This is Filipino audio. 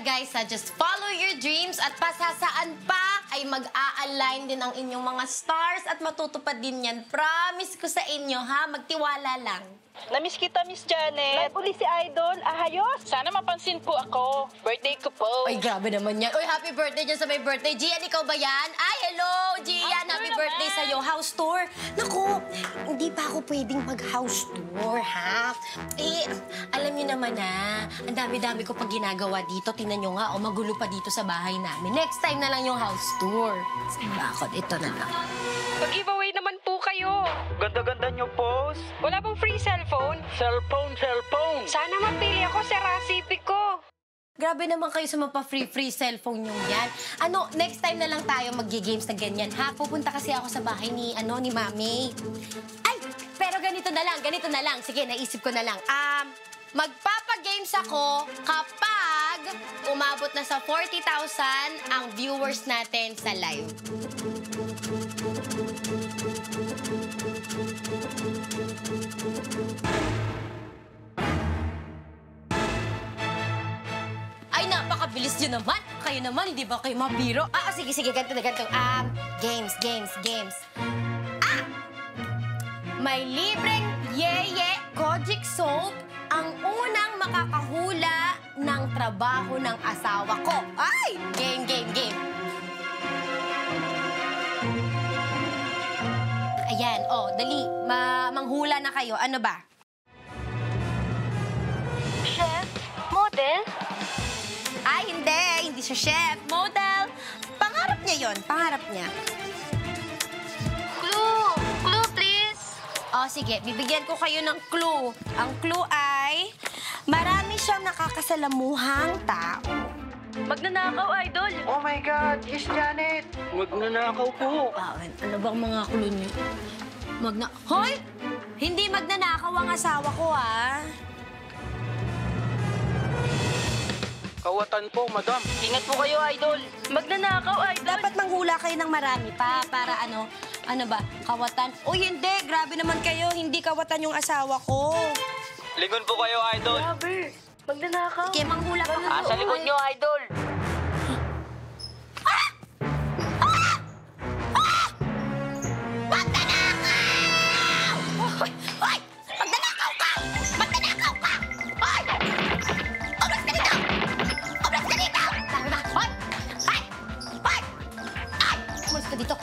guys, just follow your dreams at pasasaan pa ay mag-a-align din ang inyong mga stars at matutupad din yan. Promise ko sa inyo ha, magtiwala lang. Namiss kita, Miss Janet. Live uli si Idol. Ahayos. Sana mapansin po ako. Birthday ko po. Ay, grabe naman yan. Uy, happy birthday dyan sa may birthday. Gian, ikaw ba yan? Ay, hello, Gian. Happy birthday sa'yo. House tour. Naku, hindi pa ako pwedeng mag-house tour, ha? Eh, alam niyo naman na, ang dami-dami ko pag ginagawa dito. Tingnan nyo nga, magulo pa dito sa bahay namin. Next time na lang yung house tour. Bakit? Ito na lang. Pag-giveaway naman po kayo. Ganda-ganda nyo, post. Wala bang free cellphone? Cellphone. Sana mapili ako sa recipe ko. Grabe naman kayo sa mapa-free cellphone yung yan. Ano, next time na lang tayo maggi-games na ganyan, ha? Pupunta kasi ako sa bahay ni Mami. Ay, pero ganito na lang. Sige, naisip ko na lang. Magpapa-games ako kapag umabot na sa 40,000 ang viewers natin sa live. Ay, napakabilis nyo naman. Kayo naman, hindi ba kayo mabiro? Sige, ganito. Games. May libreng Yeye Kojic Soap ang unang makakahula ng trabaho ng asawa ko. Ay! Game. Ayan, dali. Manghula na kayo. Ano ba? Chef? Model? Ay, hindi siya chef. Model. Pangarap niya yon. Clue, please. Sige. Bibigyan ko kayo ng clue. Ang clue ay marami siyang nakakasalamuhang tao. Magnanakaw, Idol. Oh my God, Miss Janet. Magnanakaw po. Ano bang mga clue niyo? Hoy! Hindi magnanakaw ang asawa ko, ah. Kawatan po, madam. Ingat po kayo, Idol. Magnanakaw, Idol. Dapat manghula kayo ng marami pa para kawatan. Uy, hindi. Grabe naman kayo. Hindi kawatan yung asawa ko. Lingon po kayo, Idol. Grabe. Magnanakaw. Sige, manghula ka. Sa likod nyo, Idol. Hoy! Magnanakaw ka! Hoy! Obras ka dito! Hoy! Umalis ka dito!